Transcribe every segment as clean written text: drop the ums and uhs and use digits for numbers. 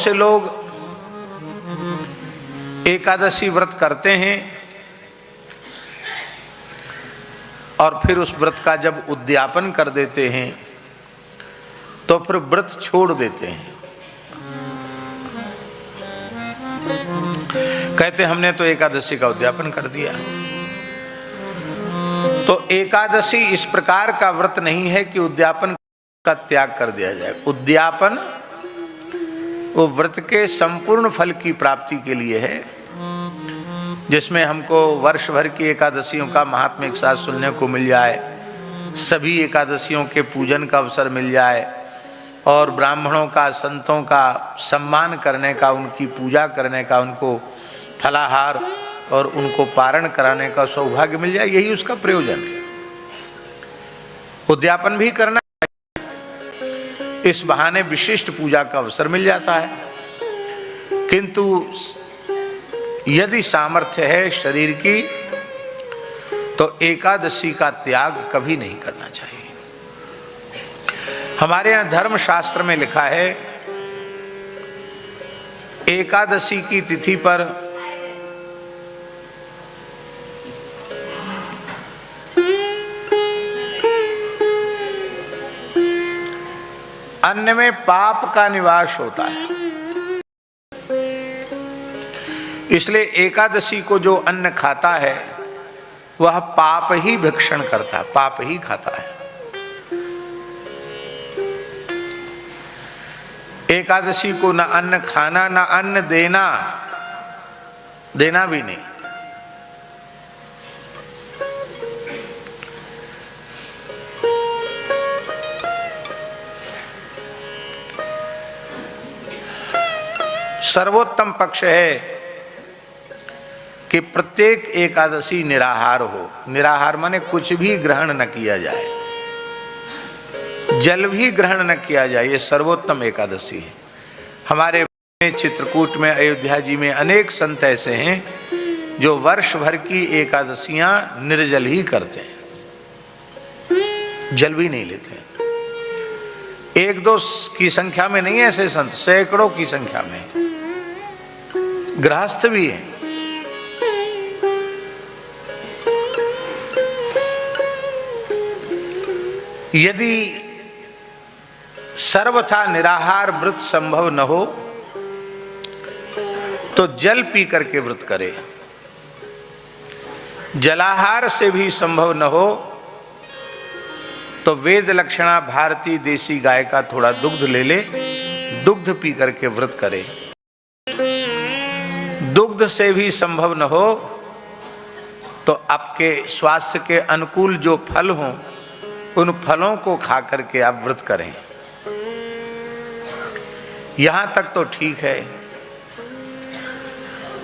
से लोग एकादशी व्रत करते हैं और फिर उस व्रत का जब उद्यापन कर देते हैं तो फिर व्रत छोड़ देते हैं। कहते हमने तो एकादशी का उद्यापन कर दिया। तो एकादशी इस प्रकार का व्रत नहीं है कि उद्यापन का त्याग कर दिया जाए। उद्यापन वो व्रत के संपूर्ण फल की प्राप्ति के लिए है, जिसमें हमको वर्ष भर की एकादशियों का महात्म्य एक साथ सुनने को मिल जाए, सभी एकादशियों के पूजन का अवसर मिल जाए और ब्राह्मणों का, संतों का सम्मान करने का, उनकी पूजा करने का, उनको फलाहार और उनको पारण कराने का सौभाग्य मिल जाए, यही उसका प्रयोजन है। उद्यापन भी करना, इस बहाने विशिष्ट पूजा का अवसर मिल जाता है। किंतु यदि सामर्थ्य है शरीर की तो एकादशी का त्याग कभी नहीं करना चाहिए। हमारे यहाँ धर्मशास्त्र में लिखा है एकादशी की तिथि पर अन्न में पाप का निवास होता है, इसलिए एकादशी को जो अन्न खाता है वह पाप ही भक्षण करता है, पाप ही खाता है। एकादशी को न अन्न खाना न अन्न देना, देना भी नहीं। सर्वोत्तम पक्ष है कि प्रत्येक एकादशी निराहार हो। निराहार माने कुछ भी ग्रहण न किया जाए, जल भी ग्रहण न किया जाए, ये सर्वोत्तम एकादशी है। हमारे चित्रकूट में, अयोध्या जी में अनेक संत ऐसे हैं जो वर्ष भर की एकादशियां निर्जल ही करते हैं, जल भी नहीं लेते हैं। एक दो की संख्या में नहीं, ऐसे संत सैकड़ों की संख्या में, गृहस्थ भी हैं। यदि सर्वथा निराहार व्रत संभव न हो तो जल पी करके व्रत करे। जलाहार से भी संभव न हो तो वेद लक्षणा भारतीय देसी गाय का थोड़ा दुग्ध ले ले, दुग्ध पी करके व्रत करे। दुग्ध से भी संभव न हो तो आपके स्वास्थ्य के अनुकूल जो फल हों उन फलों को खा करके आप व्रत करें। यहां तक तो ठीक है।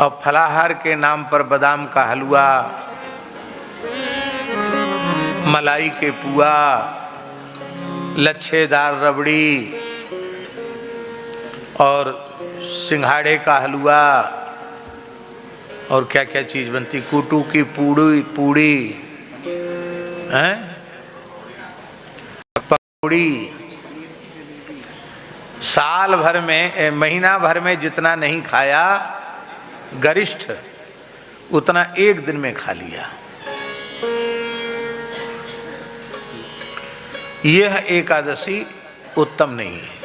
अब फलाहार के नाम पर बादाम का हलवा, मलाई के पुआ, लच्छेदार रबड़ी और सिंघाड़े का हलवा और क्या क्या चीज बनती, कूटू की पूड़ी हैं, पकौड़ी, साल भर में, महीना भर में जितना नहीं खाया गरिष्ठ उतना एक दिन में खा लिया। यह एकादशी उत्तम नहीं है।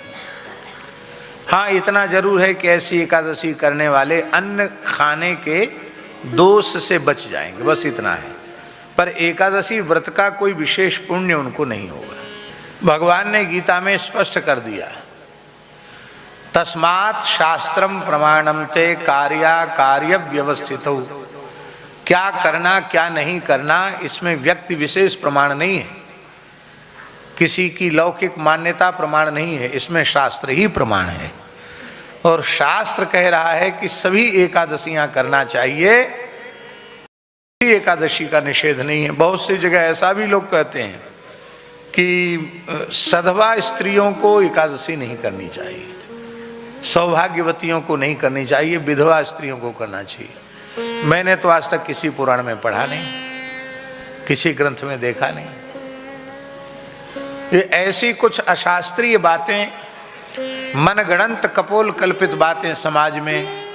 हाँ, इतना जरूर है कि ऐसी एकादशी करने वाले अन्न खाने के दोष से बच जाएंगे, बस इतना है। पर एकादशी व्रत का कोई विशेष पुण्य उनको नहीं होगा। भगवान ने गीता में स्पष्ट कर दिया, तस्मात् शास्त्रम प्रमाणम ते कार्या कार्य व्यवस्थितौ। क्या करना क्या नहीं करना इसमें व्यक्ति विशेष प्रमाण नहीं है, किसी की लौकिक मान्यता प्रमाण नहीं है, इसमें शास्त्र ही प्रमाण है। और शास्त्र कह रहा है कि सभी एकादशियां करना चाहिए, किसी एकादशी का निषेध नहीं है। बहुत सी जगह ऐसा भी लोग कहते हैं कि सधवा स्त्रियों को एकादशी नहीं करनी चाहिए, सौभाग्यवतियों को नहीं करनी चाहिए, विधवा स्त्रियों को करना चाहिए। मैंने तो आज तक किसी पुराण में पढ़ा नहीं, किसी ग्रंथ में देखा नहीं। ये ऐसी कुछ अशास्त्रीय बातें मनगढ़ंत कपोल कल्पित बातें समाज में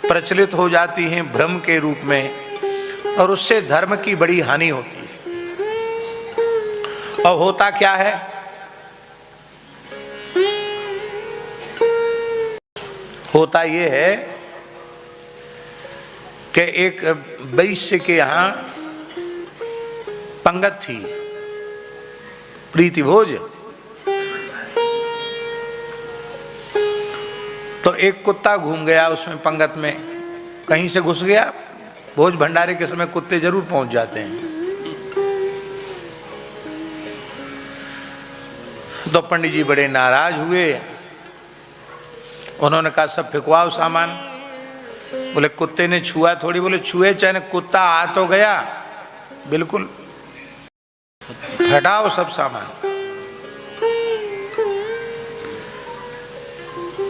प्रचलित हो जाती हैं भ्रम के रूप में, और उससे धर्म की बड़ी हानि होती है। और होता क्या है, होता ये है कि एक वैश्य के यहाँ पंगत थी, प्रीति भोज। तो एक कुत्ता घूम गया उसमें पंगत में, कहीं से घुस गया। भोज भंडारे के समय कुत्ते जरूर पहुंच जाते हैं। तो पंडित जी बड़े नाराज हुए। उन्होंने कहा सब फेंकवाओ सामान। बोले कुत्ते ने छुआ थोड़ी। बोले छुए चाहे कुत्ता आ तो गया, बिल्कुल हटाओ सब सामान।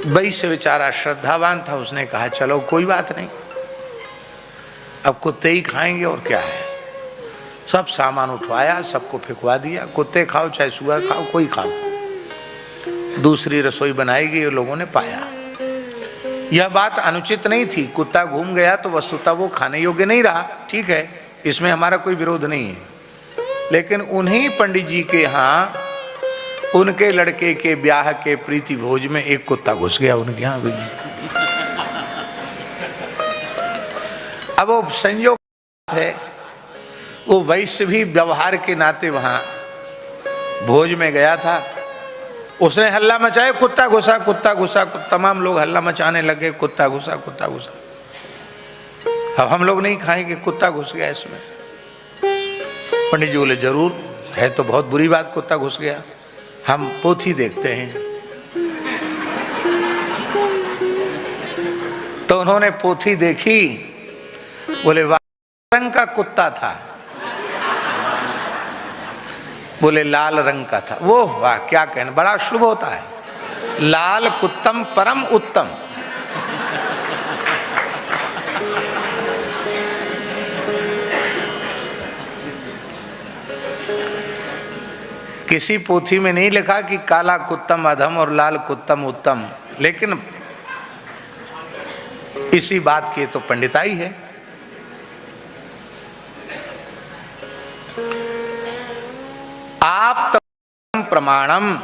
वैश्य बेचारा श्रद्धावान था, उसने कहा चलो कोई बात नहीं, अब कुत्ते ही खाएंगे और क्या है। सब सामान उठवाया, सबको फेंकवा दिया। कुत्ते खाओ चाहे सुअर खाओ, कोई खाओ। दूसरी रसोई बनाई गई और लोगों ने पाया यह बात अनुचित नहीं थी। कुत्ता घूम गया तो वस्तुतः वो खाने योग्य नहीं रहा, ठीक है, इसमें हमारा कोई विरोध नहीं है। लेकिन उन्हीं पंडित जी के यहाँ उनके लड़के के ब्याह के प्रीति भोज में एक कुत्ता घुस गया उनके यहाँ भी। अब वो संयोग है, वो वैश्य भी व्यवहार के नाते वहां भोज में गया था। उसने हल्ला मचाया, कुत्ता घुसा कुत्ता घुसा। तमाम लोग हल्ला मचाने लगे, कुत्ता घुसा कुत्ता घुसा। अब हम लोग नहीं खाएंगे, कुत्ता घुस गया इसमें। पंडित जी बोले जरूर है तो बहुत बुरी बात, कुत्ता घुस गया, हम पोथी देखते हैं। तो उन्होंने पोथी देखी। बोले वाह रंग का कुत्ता था। बोले लाल रंग का था। वो वाह क्या कहना, बड़ा शुभ होता है। लाल कुत्तम परम उत्तम। किसी पोथी में नहीं लिखा कि काला कुत्तम अधम और लाल कुत्तम उत्तम, लेकिन इसी बात की तो पंडिताई है। आप्त प्रमाणम,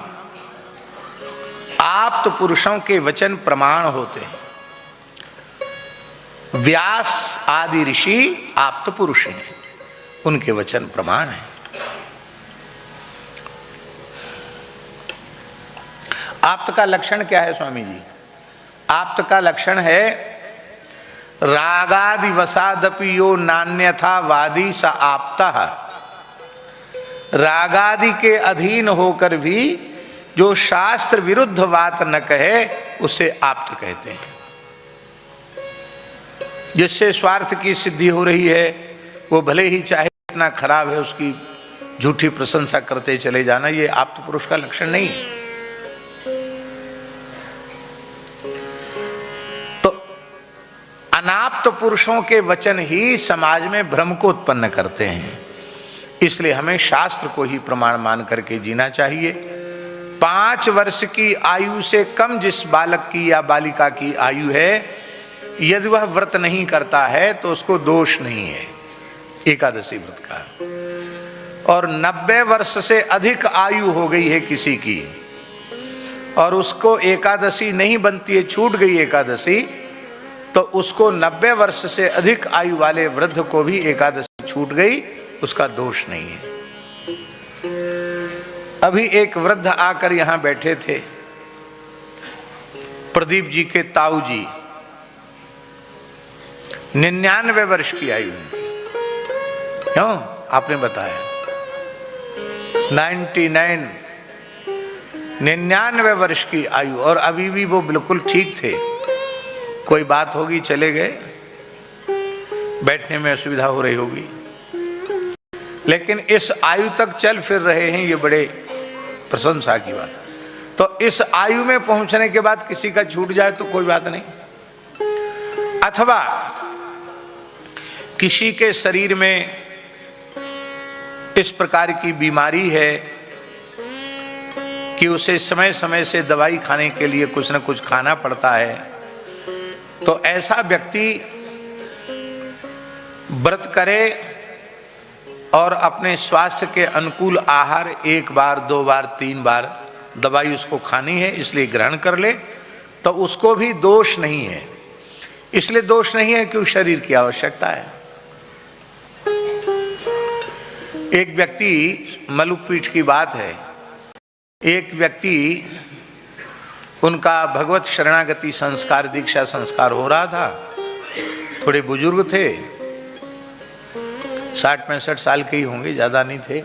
आप्त पुरुषों के वचन प्रमाण होते हैं। व्यास आदि ऋषि आप्त पुरुष हैं, उनके वचन प्रमाण हैं। आप्त का लक्षण क्या है स्वामी जी? आप्त का लक्षण है रागादि वसादपि यो नान्यथा वादी स आप्तः। रागादि के अधीन होकर भी जो शास्त्र विरुद्ध बात न कहे उसे आप्त कहते हैं। जिससे स्वार्थ की सिद्धि हो रही है, वो भले ही चाहे इतना खराब है उसकी झूठी प्रशंसा करते चले जाना, ये आप्त पुरुष का लक्षण नहीं। तो अनाप्त पुरुषों के वचन ही समाज में भ्रम को उत्पन्न करते हैं। इसलिए हमें शास्त्र को ही प्रमाण मान करके जीना चाहिए। 5 वर्ष की आयु से कम जिस बालक की या बालिका की आयु है, यदि वह व्रत नहीं करता है तो उसको दोष नहीं है एकादशी व्रत का। और 90 वर्ष से अधिक आयु हो गई है किसी की और उसको एकादशी नहीं बनती है, छूट गई एकादशी, तो उसको 90 वर्ष से अधिक आयु वाले वृद्ध को भी एकादशी छूट गई, उसका दोष नहीं है। अभी एक वृद्ध आकर यहां बैठे थे, प्रदीप जी के ताऊ जी, 99 वर्ष की आयु उनकी। क्यों आपने बताया 99 वर्ष की आयु, और अभी भी वो बिल्कुल ठीक थे। कोई बात होगी चले गए, बैठने में असुविधा हो रही होगी, लेकिन इस आयु तक चल फिर रहे हैं, ये बड़े प्रशंसा की बात। तो इस आयु में पहुंचने के बाद किसी का छूट जाए तो कोई बात नहीं, अथवा किसी के शरीर में इस प्रकार की बीमारी है, कि उसे समय समय से दवाई खाने के लिए कुछ न कुछ खाना पड़ता है, तो ऐसा व्यक्ति व्रत करे और अपने स्वास्थ्य के अनुकूल आहार 1 बार 2 बार 3 बार दवाई उसको खानी है इसलिए ग्रहण कर ले, तो उसको भी दोष नहीं है। इसलिए दोष नहीं है कि उस शरीर की आवश्यकता है। एक व्यक्ति, मलुकपीठ की बात है, एक व्यक्ति उनका भगवत शरणागति संस्कार, दीक्षा संस्कार हो रहा था। थोड़े बुजुर्ग थे, 60-65 साल के ही होंगे, ज़्यादा नहीं थे।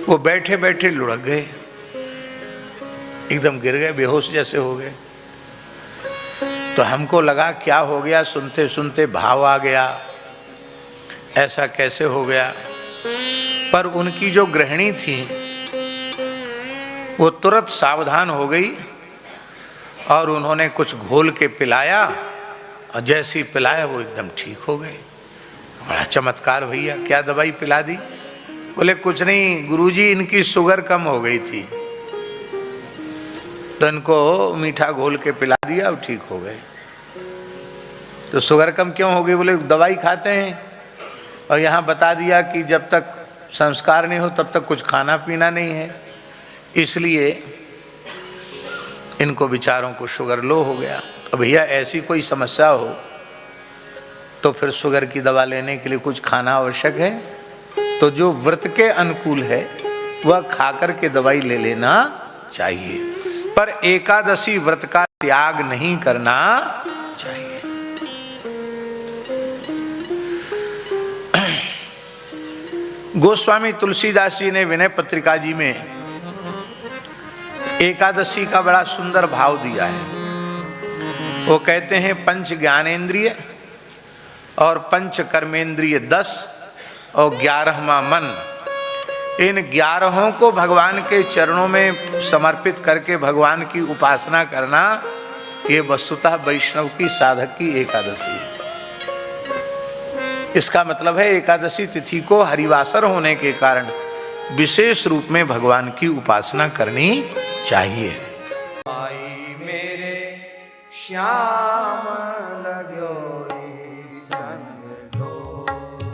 वो बैठे बैठे लुढ़क गए, एकदम गिर गए, बेहोश जैसे हो गए। तो हमको लगा क्या हो गया, सुनते सुनते भाव आ गया, ऐसा कैसे हो गया। पर उनकी जो गृहिणी थी वो तुरंत सावधान हो गई और उन्होंने कुछ घोल के पिलाया, और जैसे ही पिलाया वो एकदम ठीक हो गए। बड़ा चमत्कार भैया, क्या दवाई पिला दी? बोले कुछ नहीं गुरुजी, इनकी शुगर कम हो गई थी तो इनको मीठा घोल के पिला दिया और ठीक हो गए। तो शुगर कम क्यों हो गई? बोले दवाई खाते हैं और यहाँ बता दिया कि जब तक संस्कार नहीं हो तब तक कुछ खाना पीना नहीं है, इसलिए इनको बेचारों को शुगर लो हो गया। तो भैया ऐसी कोई समस्या हो तो फिर शुगर की दवा लेने के लिए कुछ खाना आवश्यक है, तो जो व्रत के अनुकूल है वह खाकर के दवाई ले लेना चाहिए, पर एकादशी व्रत का त्याग नहीं करना चाहिए। गोस्वामी तुलसीदास जी ने विनय पत्रिका जी में एकादशी का बड़ा सुंदर भाव दिया है। वो कहते हैं पंच ज्ञानेन्द्रिय और पंच कर्मेंद्रिय 10 और 11वां मन, इन 11 को भगवान के चरणों में समर्पित करके भगवान की उपासना करना, ये वस्तुतः वैष्णव की साधक की एकादशी है। इसका मतलब है एकादशी तिथि को हरिवासर होने के कारण विशेष रूप में भगवान की उपासना करनी चाहिए। आई मेरे श्याम